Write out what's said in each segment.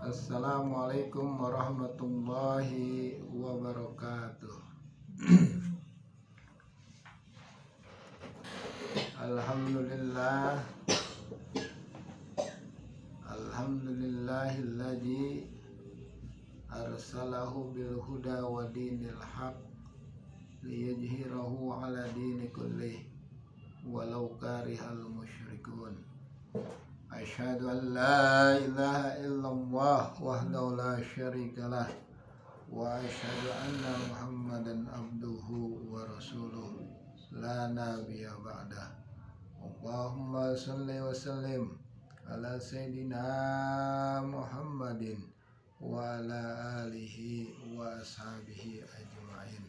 Assalamualaikum warahmatullahi wabarakatuh. Alhamdulillah, alhamdulillahilladzi arsalahu bil huda wa dinil haq liyajhirahu ala dini kullih walau karihal musyrikun. Asyhadu an la ilaha illallah wahdahu la syarikalah wa asyhadu anna Muhammadan abduhu wa rasuluh la nabiyya ba'dah. Allahumma shalli wa sallim ala sayyidina Muhammadin wa ala alihi wa ashabihi ajma'in.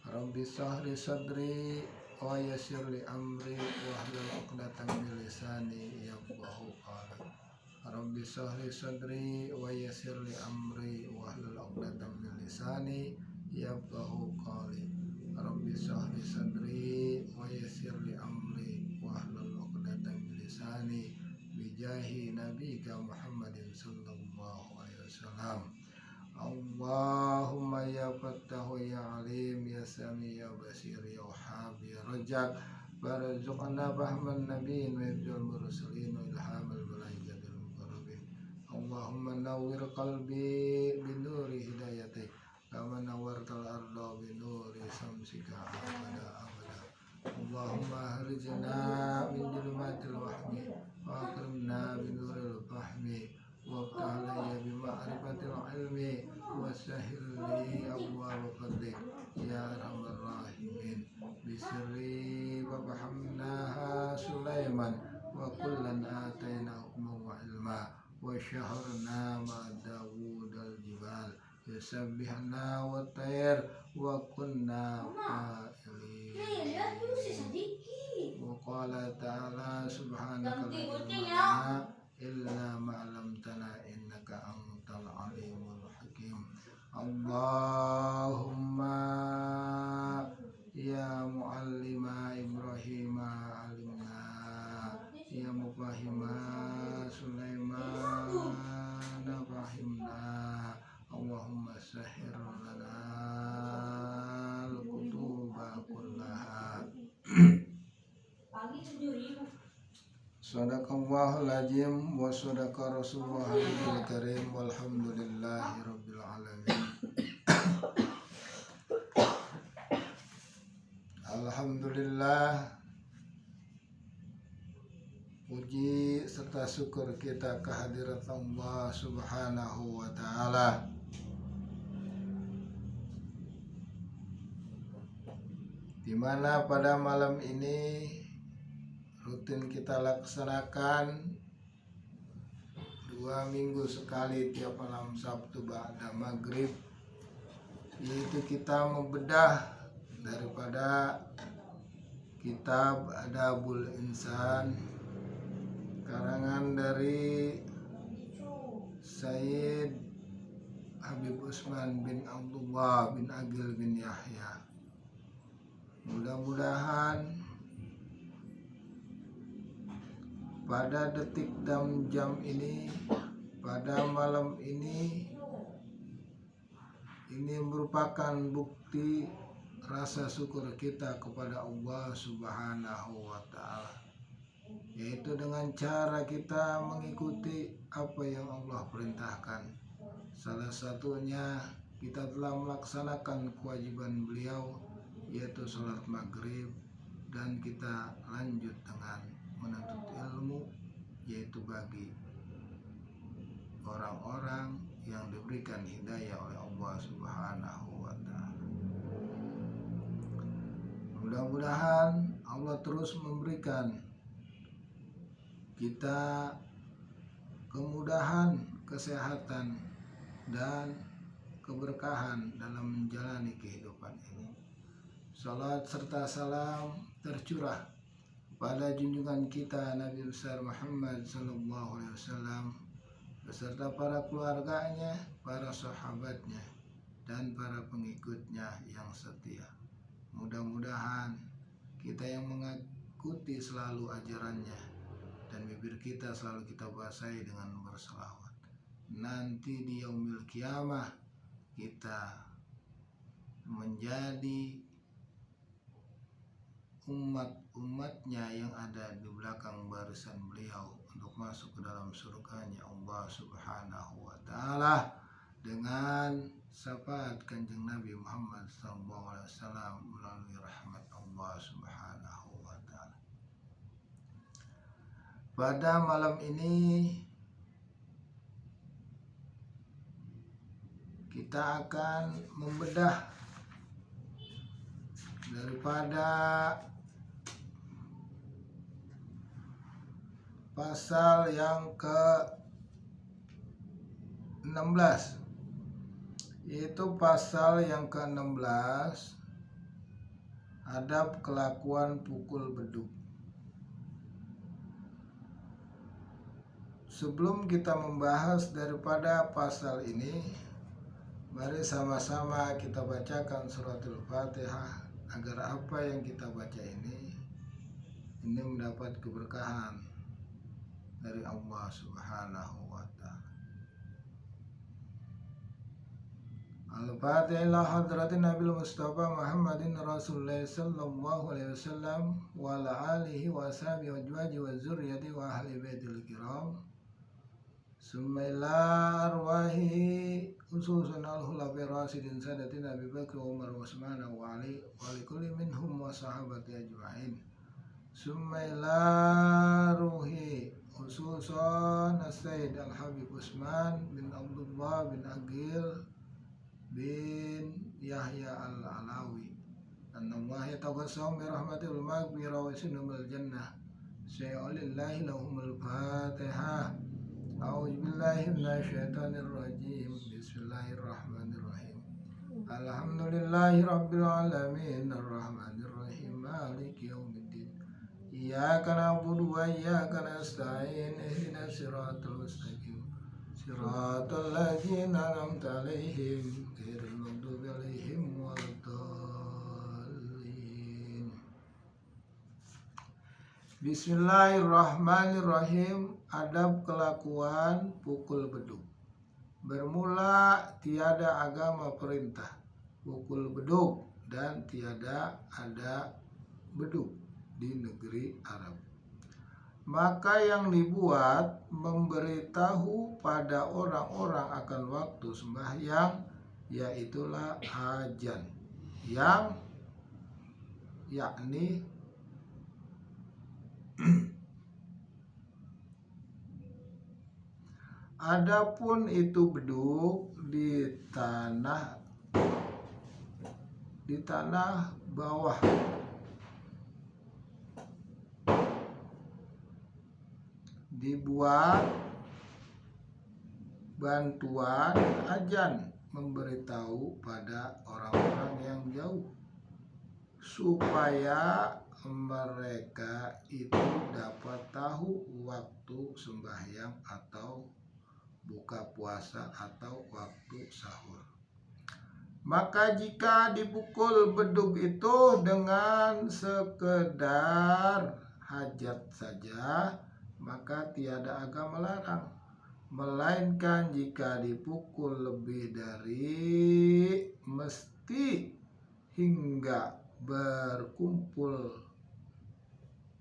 Rabbi shrah sadri wa yassir li amri wahlul 'uqdatam min lisani yafqahu qawli. Rabbi shrah sadri wa yassir li amri wahlul 'uqdatam min lisani yafqahu qawli. Rabbi shrah sadri wa yassir li amri wahlul 'uqdatam min lisani bijahi nabiyika Muhammadin sallallahu alaihi wasallam. Allahumma ya fattahu ya alim ya sami ya basir ya wahhab ya rajak barzuqna fahman nabiyyin wa ibdul mursalin wa ilhamal malaikatil muqarrabin. Allahumma nawwir qalbi binuri hidayatik kama nawwartal arda binuri samsika abada abada. Allahumma harjana min dhulumatil wahmi wa akrimna binuril fahmi waftah alayya bima'rifatil ilmi wasahhil li abwaaba fadlik ya arhamar rahimin. Bisri wa fahamnaha Sulaiman wa kullan atayna hukman wa ilma wa syaharna ma Dawud al-jibal yusabbihna wa tayr wa kunna fa'ilin. Wa qala ta'ala subhanaka la ilma illa ma'lamtana innaka antal alimul hakim. Allahumma ya muallima Ibrahim alimna ya mufahima Sulaiman fahimna. Allahumma sahhir lana al-kutuba kullaha. Sadaqallahul azim wa sadaqa rasulullahil karim walhamdulillahi rabbil alamin. Alhamdulillah, puji serta syukur kita kehadirat Allah Subhanahu wa taala. Di mana pada malam ini rutin kita laksanakan 2 minggu sekali tiap malam Sabtu ba'da maghrib, yaitu kita membedah daripada kitab Adabul Insan karangan dari Sayyid Habib Usman bin Abdullah bin Agil bin Yahya. Mudah-mudahan pada detik dan jam ini, pada malam ini merupakan bukti rasa syukur kita kepada Allah Subhanahu wa taala, yaitu dengan cara kita mengikuti apa yang Allah perintahkan. Salah satunya kita telah melaksanakan kewajiban beliau, yaitu sholat maghrib, dan kita lanjut dengan menuntut ilmu, yaitu bagi orang-orang yang diberikan hidayah oleh Allah Subhanahu wa taala. Mudah-mudahan Allah terus memberikan kita kemudahan, kesehatan, dan keberkahan dalam menjalani kehidupan ini. Salat serta salam tercurah pada junjungan kita Nabi besar Muhammad sallallahu alaihi wasallam beserta para keluarganya, para sahabatnya, dan para pengikutnya yang setia. Mudah-mudahan kita yang mengikuti selalu ajarannya dan bibir kita selalu kita basahi dengan berselawat. nanti di yaumil kiamah kita menjadi umat-umatnya yang ada di belakang barisan beliau untuk masuk ke dalam surganya Allah Subhanahu wa taala dengan syafaat Kanjeng Nabi Muhammad SAW melalui rahmat Allah Subhanahu wa taala. Pada malam ini kita akan membedah daripada pasal yang ke-16, yaitu pasal yang ke-16, adab kelakuan pukul beduk. Sebelum kita membahas daripada pasal ini, mari sama-sama kita bacakan suratul Fatihah agar apa yang kita baca ini mendapat keberkahan dari Allah Subhanahu wa taala. Al-Fatihah ila hadratin Nabil Mustafa Muhammadin Rasulullah sallallahu alaihi wasallam wa ala alihi wa sahbihi wa azwaji wa zurriyyati wa ahli baitil kiram. Summa ila arwahi khususan al-khulafa'i rasyidin sadatin Abi Bakr Umar Utsman wa Ali wa likulli minhum wa sahabati ajma'in. Summa ila ruhi khususan Sayyid Al-Habib Utsman bin Abdullah bin Aqil bin Yahya Al-Alawi annallaha yataqassam bi rahmatil maghfirah wa sinumul jannah. Syai'ulillahi lahumul Fatihah. A'udzu billahi minasyaitonir rajim. Bismillahirrahmanirrahim. Alhamdulillahi rabbil alamin arrahmanir rahim maliki yaumiddin. Iyyaka na'budu wa iyyaka nasta'in. Ihdinas siratal mustaqim. Siratal ladzina an'amta 'alaihim ghairil maghdubi 'alaihim waladdallin. Bismillahirrahmanirrahim. Adab kelakuan pukul beduk. Bermula tiada agama perintah pukul beduk dan tiada ada beduk di negeri Arab. Maka yang dibuat memberitahu pada orang-orang akan waktu sembahyang, yaitulah azan, yang yakni adapun itu beduk di tanah bawah dibuat bantuan azan memberitahu pada orang-orang yang jauh supaya mereka itu dapat tahu waktu sembahyang atau buka puasa atau waktu sahur. Maka jika dipukul beduk itu dengan sekedar hajat saja, maka tiada agama melarang. Melainkan jika dipukul lebih dari mesti hingga berkumpul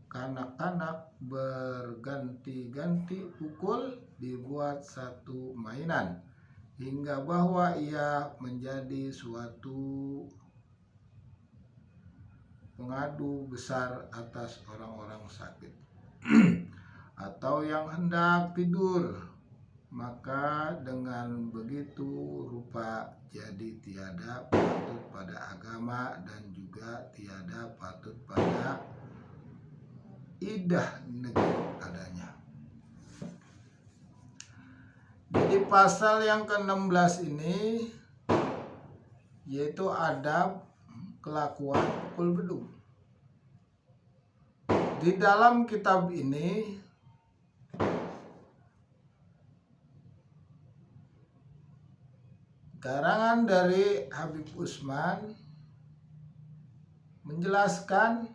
kanak-kanak berganti-ganti pukul, dibuat satu mainan hingga bahwa ia menjadi suatu pengadu besar atas orang-orang sakit atau yang hendak tidur. Maka dengan begitu rupa jadi tiada patut pada agama dan juga tiada patut pada idah negeri adanya. Jadi pasal yang ke-16 ini yaitu adab kelakuan pukul beduk. Di dalam kitab ini karangan dari Habib Utsman menjelaskan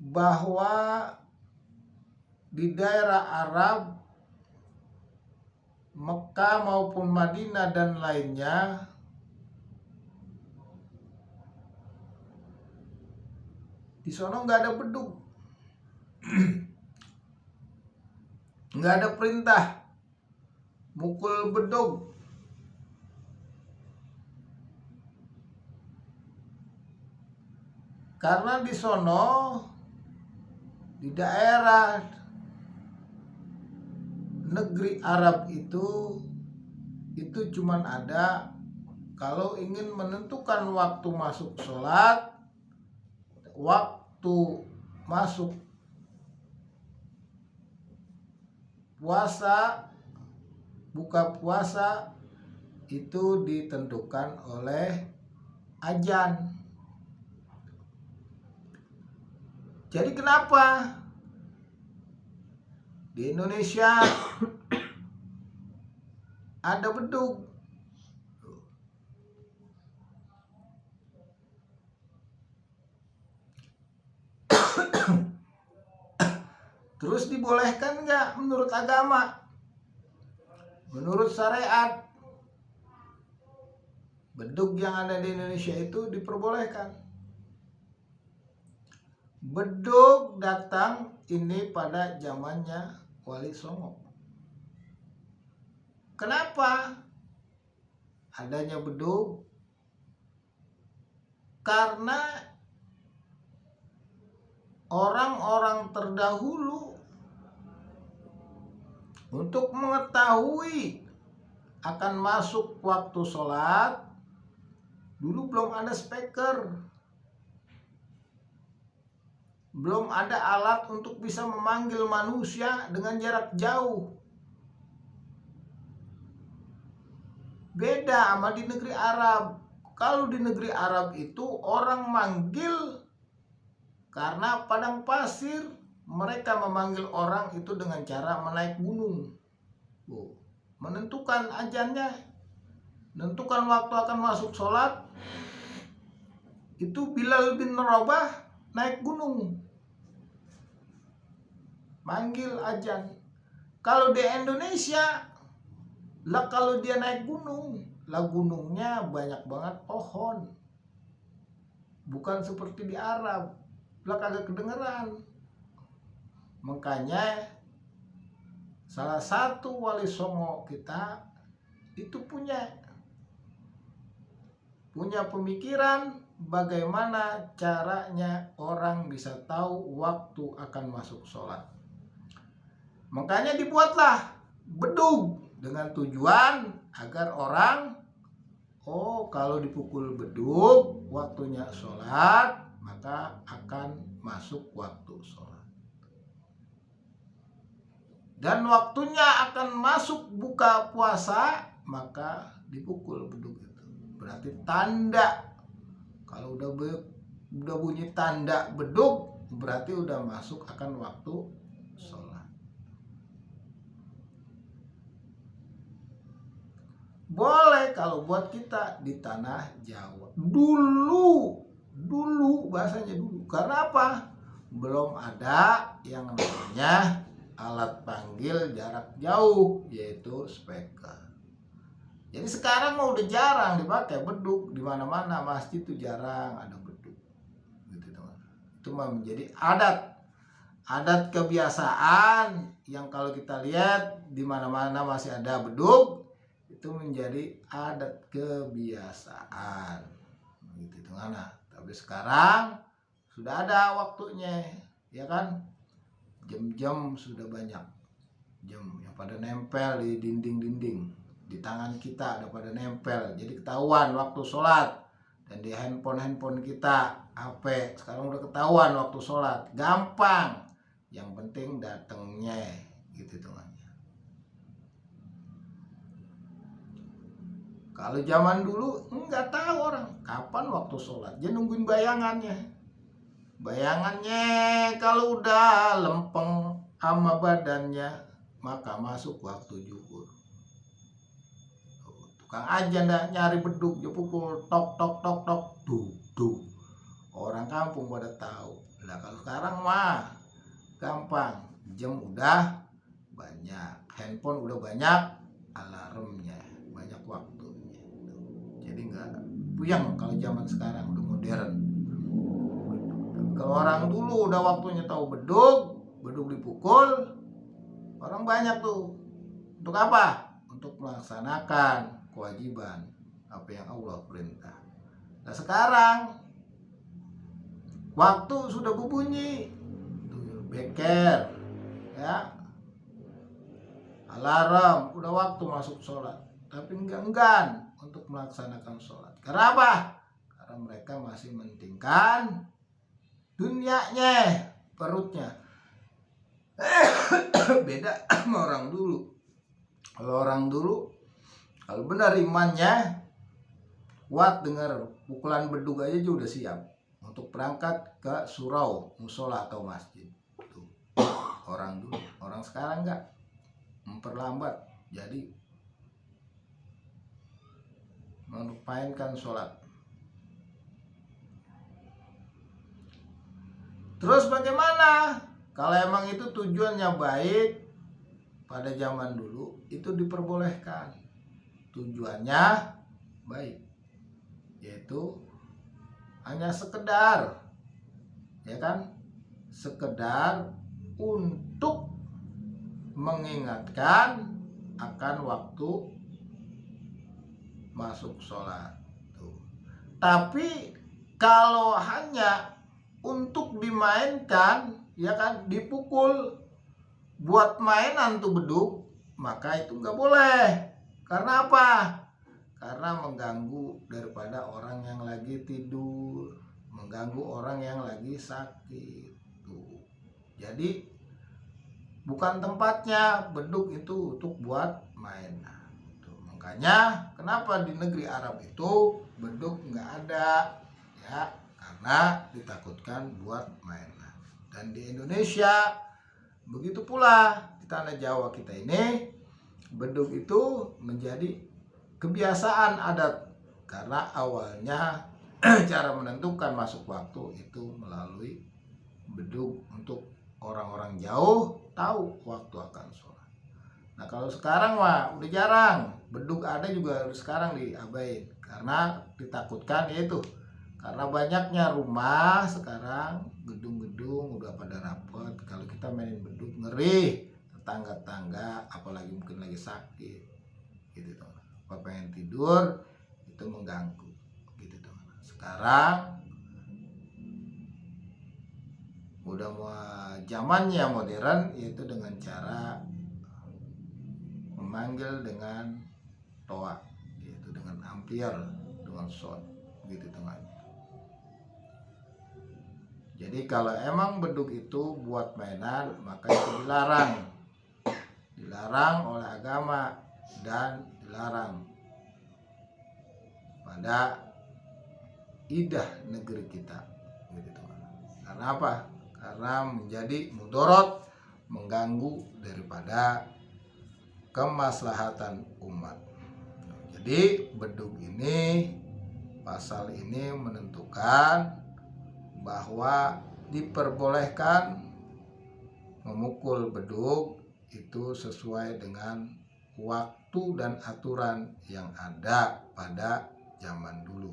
bahwa di daerah Arab Mekah maupun Madinah dan lainnya, di sono nggak ada bedug, nggak ada perintah mukul bedug. Karena di sono, di daerah negeri Arab itu cuman ada kalau ingin menentukan waktu masuk sholat, waktu masuk puasa, buka puasa, itu ditentukan oleh azan. Jadi kenapa di Indonesia ada bedug? Terus dibolehkan nggak menurut agama? Menurut syariat, bedug yang ada di Indonesia itu diperbolehkan. Bedug datang ini pada zamannya Wali Songo. Kenapa adanya bedug? Karena orang-orang terdahulu untuk mengetahui akan masuk waktu sholat, dulu belum ada speaker, belum ada alat untuk bisa memanggil manusia dengan jarak jauh. Beda sama di negeri Arab. Kalau di negeri Arab itu orang manggil karena padang pasir, mereka memanggil orang itu dengan cara menaik gunung. Menentukan azannya, menentukan waktu akan masuk sholat, itu Bilal bin Rabah naik gunung, manggil azan. Kalau di Indonesia, lah kalau dia naik gunung, lah gunungnya banyak banget pohon, bukan seperti di Arab, lah kagak kedengeran. Makanya salah satu wali songo kita itu punya pemikiran bagaimana caranya orang bisa tahu waktu akan masuk sholat. Makanya dibuatlah bedug dengan tujuan agar orang, kalau dipukul bedug waktunya sholat, maka akan masuk waktu sholat. Dan waktunya akan masuk buka puasa, maka dipukul bedug itu. Berarti tanda, kalau udah bunyi tanda bedug, berarti udah masuk akan waktu sholat. Boleh kalau buat kita di tanah Jawa. Dulu bahasanya dulu. Karena apa? Belum ada yang namanya alat panggil jarak jauh, yaitu speaker. Jadi sekarang mau udah jarang dipakai bedug, di mana-mana masjid itu jarang ada bedug. Gitu, teman. Itu menjadi adat kebiasaan yang kalau kita lihat di mana-mana masih ada bedug, itu menjadi adat kebiasaan. Gitu, teman. Tapi sekarang sudah ada waktunya, ya kan? Jam-jam sudah banyak, jam yang pada nempel di dinding-dinding, di tangan kita ada pada nempel, jadi ketahuan waktu sholat. Dan di handphone kita, HP sekarang udah ketahuan waktu sholat, gampang, yang penting datangnya, gitu teman. Kalau zaman dulu nggak tahu orang kapan waktu sholat, dia nungguin bayangannya. Kalau udah lempeng sama badannya, maka masuk waktu zuhur. Tukang aja ndak nyari bedug, dia pukul tok tok tok tok, duk. Orang kampung pada tahu. Lah kalau sekarang mah gampang, jam udah banyak, handphone udah banyak, alarmnya, banyak waktunya. Jadi nggak puyeng kalau zaman sekarang udah modern. Tapi kalau orang dulu udah waktunya tahu bedug dipukul, orang banyak tuh. Untuk apa? Untuk melaksanakan kewajiban apa yang Allah perintah. Nah sekarang waktu sudah berbunyi, beker, ya, alarm, udah waktu masuk sholat, tapi enggan untuk melaksanakan sholat. Karena apa? Karena mereka masih mementingkan dunianya, perutnya. Beda sama orang dulu. Kalau orang dulu, kalau benar imannya kuat, dengar pukulan bedug aja udah siap untuk berangkat ke surau, musola atau masjid. Tuh. Orang dulu, orang sekarang enggak, memperlambat, jadi melupakan sholat. Terus bagaimana? Kalau emang itu tujuannya baik, pada zaman dulu itu diperbolehkan. Tujuannya baik, yaitu hanya sekedar, ya kan, sekedar untuk mengingatkan akan waktu masuk sholat. Tuh. Tapi kalau hanya untuk dimainkan, ya kan, dipukul buat mainan tuh bedug, maka itu nggak boleh. Karena apa? Karena mengganggu daripada orang yang lagi tidur, mengganggu orang yang lagi sakit. Tuh. Jadi bukan tempatnya bedug itu untuk buat mainan. Tuh. Makanya kenapa di negeri Arab itu bedug nggak ada, ya, karena ditakutkan buat mainan. Dan di Indonesia begitu pula, di tanah Jawa kita ini bedug itu menjadi kebiasaan adat, karena awalnya cara menentukan masuk waktu itu melalui bedug untuk orang-orang jauh tahu waktu akan sholat. Nah kalau sekarang mah udah jarang, bedug ada juga sekarang diabain karena ditakutkan, yaitu karena banyaknya rumah sekarang, gedung-gedung udah pada rapet. Kalau kita mainin bedug ngeri, tetangga-tangga apalagi mungkin lagi sakit gitu tuh, apa pengen tidur itu mengganggu gitu tuh. Sekarang udah mau zamannya modern, yaitu dengan cara memanggil dengan toa, yaitu dengan ampere, dengan sound gitu teman. Jadi kalau emang bedug itu buat mainan, maka itu dilarang oleh agama dan dilarang pada idah negeri kita gitu teman. Karena apa? Karena menjadi mudorot, mengganggu daripada kemaslahatan umat. Jadi bedug ini, pasal ini menentukan bahwa diperbolehkan memukul bedug itu sesuai dengan waktu dan aturan yang ada pada zaman dulu.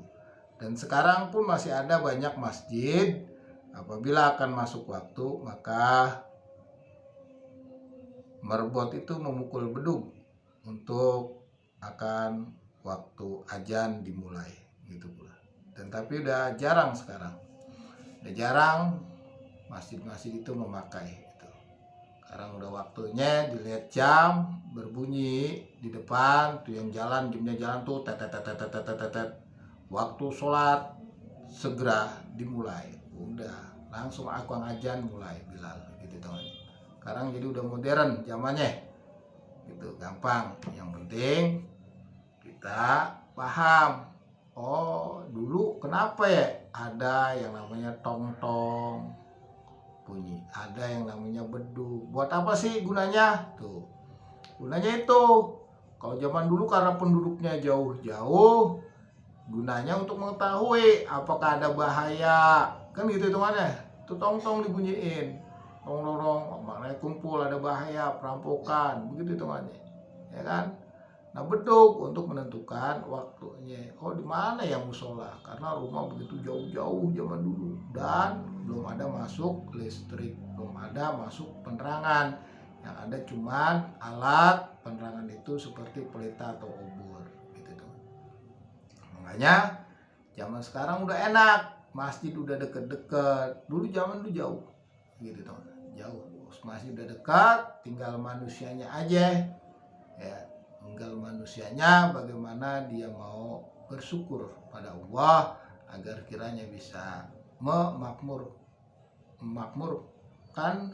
Dan sekarang pun masih ada banyak masjid, apabila akan masuk waktu maka merbot itu memukul bedug untuk akan waktu azan dimulai gitu pula. Dan tapi udah jarang sekarang. Udah jarang masjid-masjid itu memakai itu. Sekarang udah waktunya dilihat jam berbunyi di depan tuh, yang jalan jamnya jalan tuh tet. Waktu sholat segera dimulai. Udah langsung akuang azan mulai Bilal gitu teman. Sekarang jadi udah modern zamannya. Gitu gampang. Yang penting kita paham. Oh, dulu kenapa ya ada yang namanya tong-tong bunyi, ada yang namanya bedug. Buat apa sih gunanya? Tuh. Gunanya itu, kalau zaman dulu karena penduduknya jauh-jauh, gunanya untuk mengetahui apakah ada bahaya. Kan gitu hitungannya. Tuh tong-tong dibunyiin. Tong-tong, maknanya kumpul ada bahaya, perampokan, begitu hitungannya. Ya kan? Nah, beduk untuk menentukan waktunya. Oh, di mana yang musola? Karena rumah begitu jauh-jauh zaman dulu dan belum ada masuk listrik, belum ada masuk penerangan. Yang ada cuman alat penerangan itu seperti pelita atau obor gitu tuh. Makanya zaman sekarang udah enak, masjid udah deket-deket. Dulu zaman dulu jauh gitu tuh. Jauh. Masjid udah dekat, tinggal manusianya aja. Ya, tinggal manusianya bagaimana dia mau bersyukur pada Allah agar kiranya bisa memakmurkan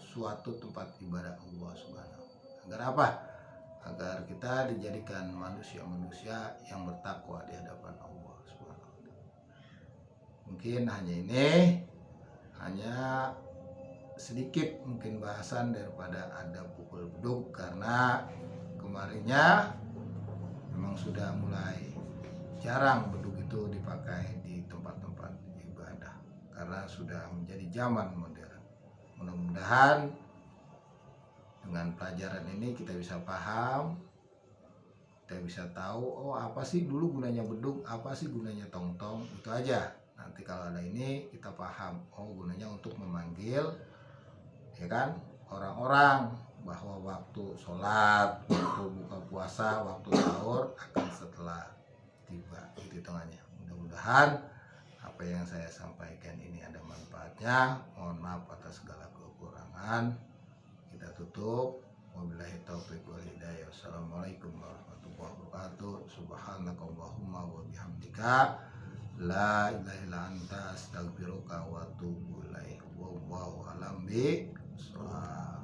suatu tempat ibadah Allah Subhanahu. Agar apa? Agar kita dijadikan manusia-manusia yang bertakwa di hadapan Allah Subhanahu. Mungkin hanya sedikit mungkin bahasan daripada ada pukul beduk, karena kemarinnya memang sudah mulai jarang beduk itu dipakai di tempat-tempat ibadah karena sudah menjadi zaman modern. Mudah-mudahan dengan pelajaran ini kita bisa paham, kita bisa tahu, oh apa sih dulu gunanya beduk, apa sih gunanya tong-tong, itu aja. Nanti kalau ada ini kita paham, oh gunanya untuk memanggil, ya kan, orang-orang bahwa waktu sholat, waktu buka puasa, waktu sahur akan setelah tiba. Itu hitungannya. Mudah-mudahan apa yang saya sampaikan ini ada manfaatnya. Mohon maaf atas segala kekurangan. Kita tutup. Wabillahi taufiq wal hidayah. Wassalamualaikum warahmatullahi wabarakatuh. Subhanakallahumma wa bihamdika la ilaha illa anta astaghfiruka wa atubu ilaik. Wallahu a'lam bishawab.